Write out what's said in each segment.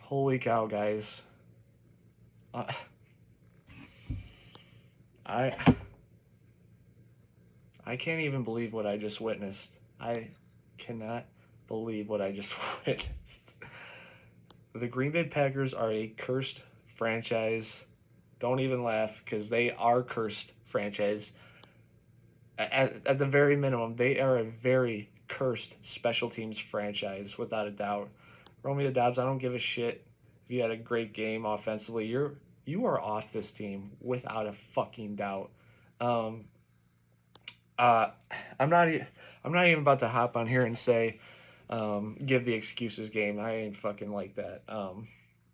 Holy cow, guys. Uh, I I can't even believe what I just witnessed. I cannot believe what I just witnessed. The Green Bay Packers are a cursed franchise. Don't even laugh because they are cursed franchise. At the very minimum, they are a very cursed special teams franchise without a doubt. Romeo Dobbs, I don't give a shit if you had a great game offensively. You are off this team without a fucking doubt. Um, uh, I'm not I'm not even about to hop on here and say give the excuses game. I ain't fucking like that.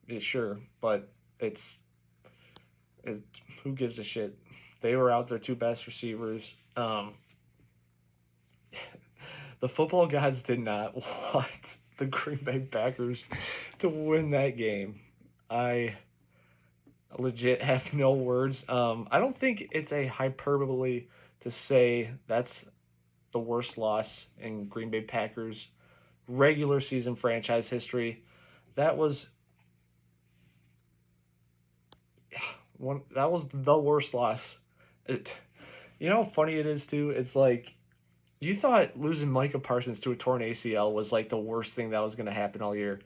Yeah, sure, but it's it, who gives a shit? They were out their two best receivers. Um, the football gods did not want the Green Bay Packers to win that game. I legit have no words. I don't think it's a hyperbole to say that's the worst loss in Green Bay Packers regular season franchise history. That was that was the worst loss. It, you know how funny it is too? It's like you thought losing Micah Parsons to a torn ACL was like the worst thing that was going to happen all year.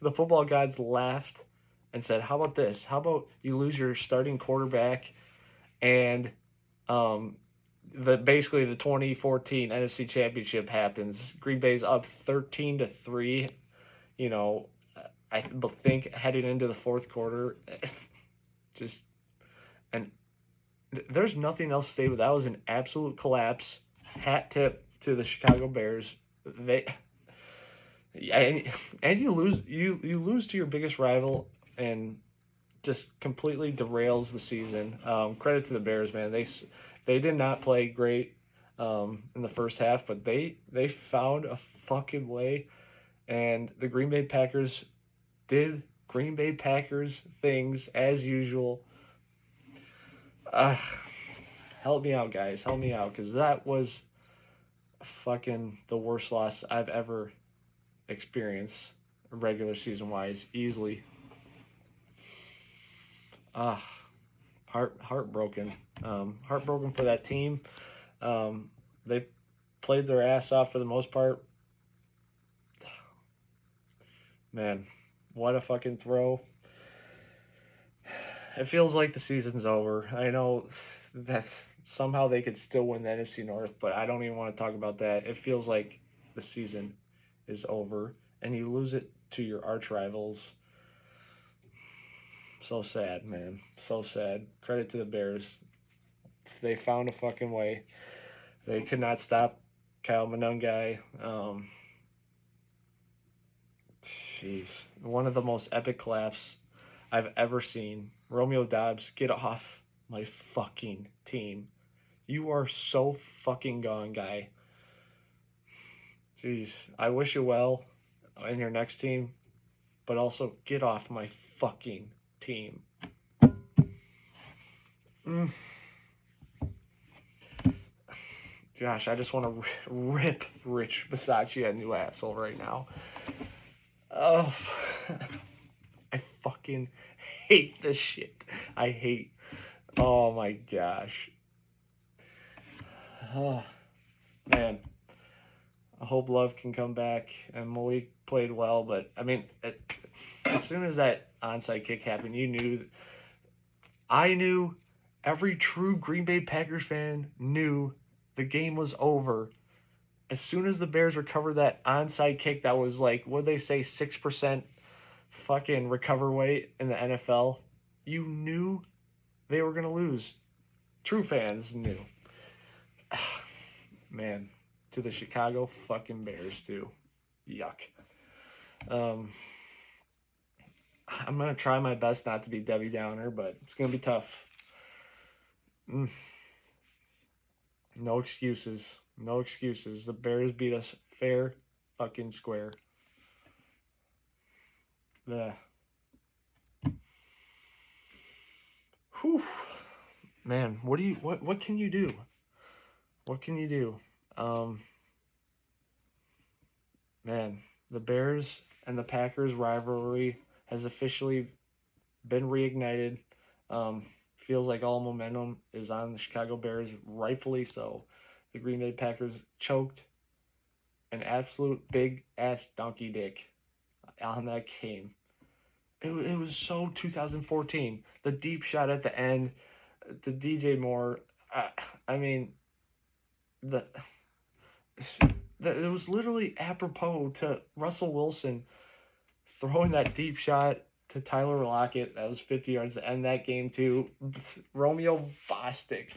The football gods laughed and said, "How about this? How about you lose your starting quarterback and um, the basically the 2014 NFC Championship happens. Green Bay's up 13-3. You know, I think heading into the fourth quarter, just and there's nothing else to say. But that was an absolute collapse. Hat tip to the Chicago Bears. They and you lose to your biggest rival and just completely derails the season. Credit to the Bears, man. They did not play great in the first half, but they found a fucking way, and the Green Bay Packers did Green Bay Packers things as usual. Uh, help me out, guys. Help me out, because that was fucking the worst loss I've ever experienced, regular season wise, easily. Ah, heartbroken. Heartbroken for that team. They played their ass off for the most part. Man, what a fucking throw. It feels like the season's over. I know that somehow they could still win the NFC North, but I don't even want to talk about that. It feels like the season is over, and you lose it to your arch rivals. So sad, man. So sad. Credit to the Bears. They found a fucking way. They could not stop Kyle Monungai. Jeez. One of the most epic collapses I've ever seen. Romeo Dobbs, get off my fucking team. You are so fucking gone, guy. Jeez. I wish you well in your next team, but also get off my fucking team. Mm. Gosh, I just want to rip Rich Bisaccia a new asshole right now. Oh, I fucking hate this shit. I hate. Oh my gosh. Oh, man. I hope Love can come back. And Malik played well, but I mean, as soon as that onside kick happened, you knew. I knew. Every true Green Bay Packers fan knew the game was over. As soon as the Bears recovered that onside kick, that was like, what they say, 6% fucking recover rate in the NFL. You knew they were gonna lose. True fans knew. Man, to the Chicago fucking Bears too. Yuck. Um, I'm gonna try my best not to be Debbie Downer, but it's gonna be tough. No excuses. No excuses. The Bears beat us fair fucking square. The Whew. Man, what can you do? What can you do? Man, The Bears and the Packers rivalry has officially been reignited. Um, Feels like all momentum is on the Chicago Bears, rightfully so. The Green Bay Packers choked an absolute big ass donkey dick on that game. It was so 2014. The deep shot at the end, to DJ Moore. I, I mean, the it was literally apropos to Russell Wilson throwing that deep shot to Tyler Lockett. That was 50 yards to end that game too. Romeo Bostic.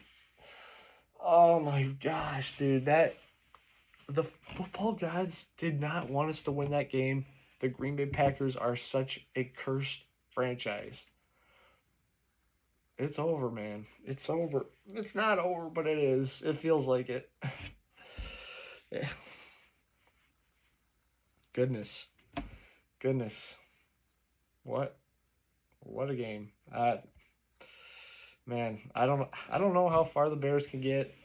Oh my gosh, dude. The football gods did not want us to win that game. The Green Bay Packers are such a cursed franchise. It's over, man. It's over. It's not over, but it is. It feels like it. Yeah. Goodness. Goodness. What? What a game. Man, I don't know how far the Bears can get.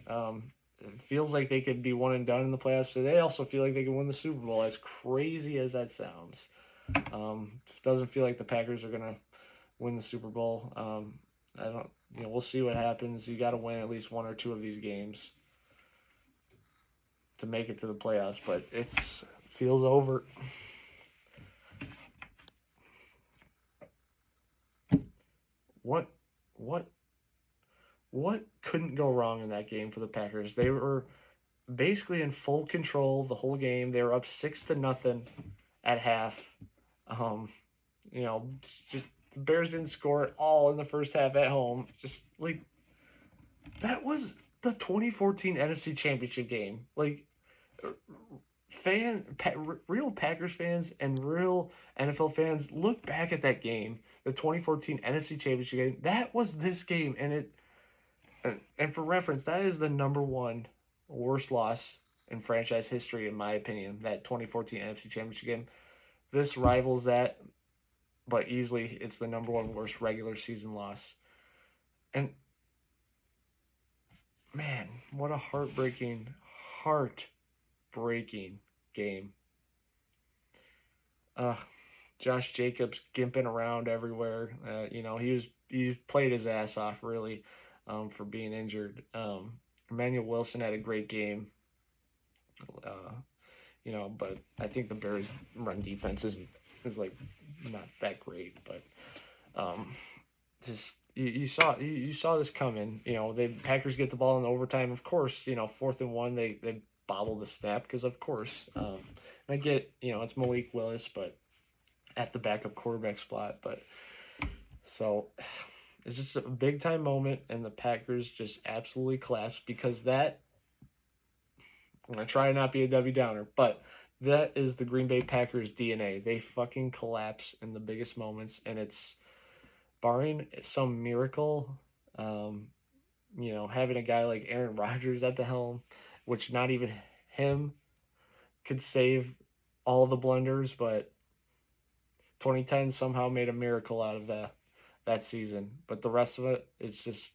It feels like they could be one and done in the playoffs. So they also feel like they can win the Super Bowl, as crazy as that sounds. Doesn't feel like the Packers are gonna win the Super Bowl. I don't. We'll see what happens. You got to win at least one or two of these games to make it to the playoffs, but it feels over. What what couldn't go wrong in that game for the Packers? They were basically in full control the whole game. They were up 6-0 at half. Um, just the Bears didn't score at all in the first half at home. Just like that was the 2014 NFC Championship game. Like real Packers fans and real NFL fans look back at that game, the 2014 NFC Championship game. That was this game, and for reference, that is the number one worst loss in franchise history, in my opinion. That 2014 NFC Championship game. This rivals that, but easily it's the number one worst regular season loss. And man, what a heartbreaking game. Josh Jacobs gimping around everywhere. He played his ass off really, for being injured. Emmanuel Wilson had a great game. But I think the Bears' run defense is like not that great. But just you saw this coming. The Packers get the ball in overtime. Of course, 4th and 1, they bobble the snap because of course. I get it's Malik Willis, but at the backup quarterback spot. But so it's just a big time moment, and the Packers just absolutely collapsed because that. I'm gonna try not be a Debbie Downer, but that is the Green Bay Packers DNA. They fucking collapse in the biggest moments, and it's barring some miracle, having a guy like Aaron Rodgers at the helm, which not even him could save all the blunders, but 2010 somehow made a miracle out of that season. But the rest of it, it's just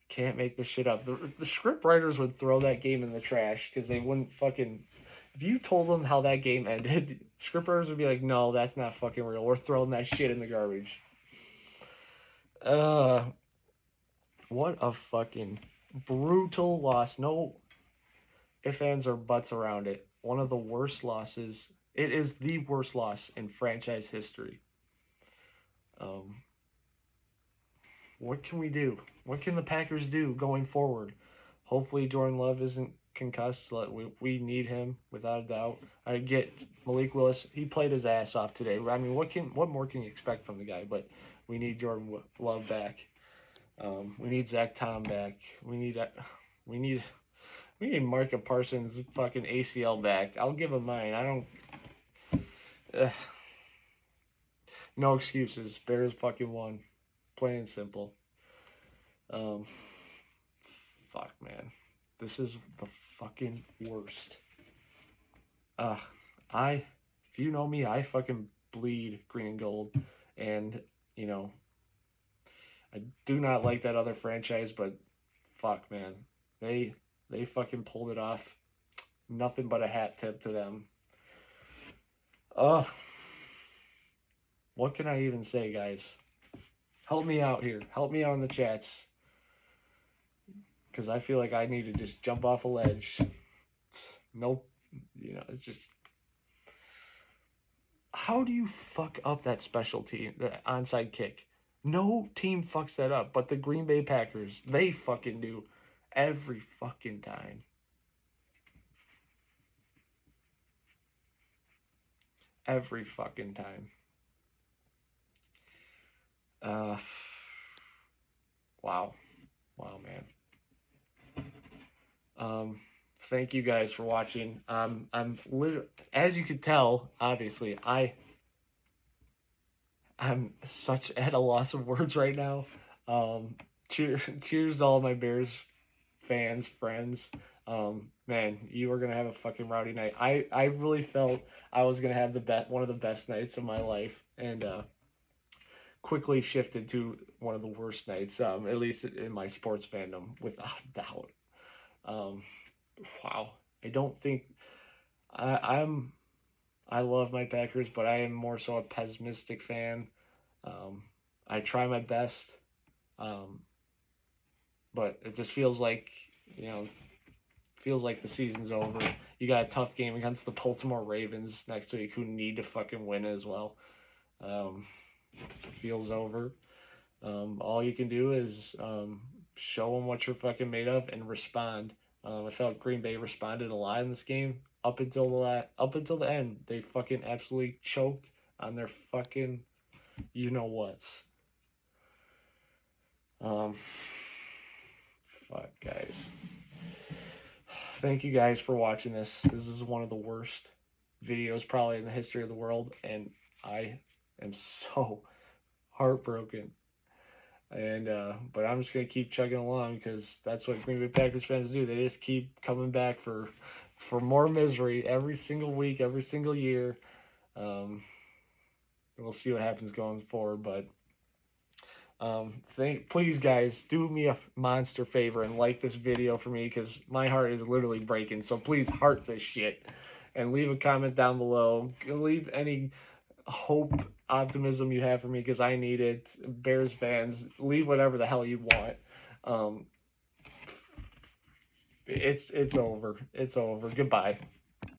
can't make this shit up. The script writers would throw that game in the trash because they wouldn't fucking. If you told them how that game ended, script writers would be like, "No, that's not fucking real. We're throwing that shit in the garbage." What a fucking brutal loss. No ifs, ands, or buts around it. One of the worst losses. It is the worst loss in franchise history. What can we do? What can the Packers do going forward? Hopefully Jordan Love isn't concussed. We need him without a doubt. I get Malik Willis. He played his ass off today. I mean, what more can you expect from the guy? But we need Jordan Love back. We need Zach Tom back. We need Micah Parsons fucking ACL back. I'll give him mine. I don't. No excuses. Bears fucking won. Plain and simple. Fuck, man. This is the fucking worst. If you know me, I fucking bleed green and gold. And, I do not like that other franchise, but fuck, man. They fucking pulled it off. Nothing but a hat tip to them. What can I even say, guys? Help me out here. Help me out in the chats. Because I feel like I need to just jump off a ledge. Nope. It's just. How do you fuck up that special team, the onside kick? No team fucks that up, but the Green Bay Packers, they fucking do every fucking time. Every fucking time. Wow. Wow, man. Thank you guys for watching. I'm literally, as you can tell, obviously, I'm such at a loss of words right now. Cheers to all my Bears fans, friends. Man, you are gonna have a fucking rowdy night. I really felt I was gonna have one of the best nights of my life, and quickly shifted to one of the worst nights, at least in my sports fandom, without doubt. Wow. I don't think I love my Packers, but I am more so a pessimistic fan. I try my best, but it just feels like the season's over. You got a tough game against the Baltimore Ravens next week, who need to fucking win as well. Feels over. All you can do is show them what you're fucking made of and respond. I felt Green Bay responded a lot in this game up until the end. They fucking absolutely choked on their fucking whats. Fuck, guys. Thank you guys for watching this. This is one of the worst videos probably in the history of the world, and I am so heartbroken. And but I'm just gonna keep chugging along because that's what Green Bay Packers fans do. They just keep coming back for more misery every single week, every single year. We'll see what happens going forward, but please guys, do me a monster favor and like this video for me, because my heart is literally breaking. So please heart this shit and leave a comment down below. Leave any hope, optimism you have for me, because I need it. Bears fans, leave whatever the hell you want. It's over. It's over. Goodbye.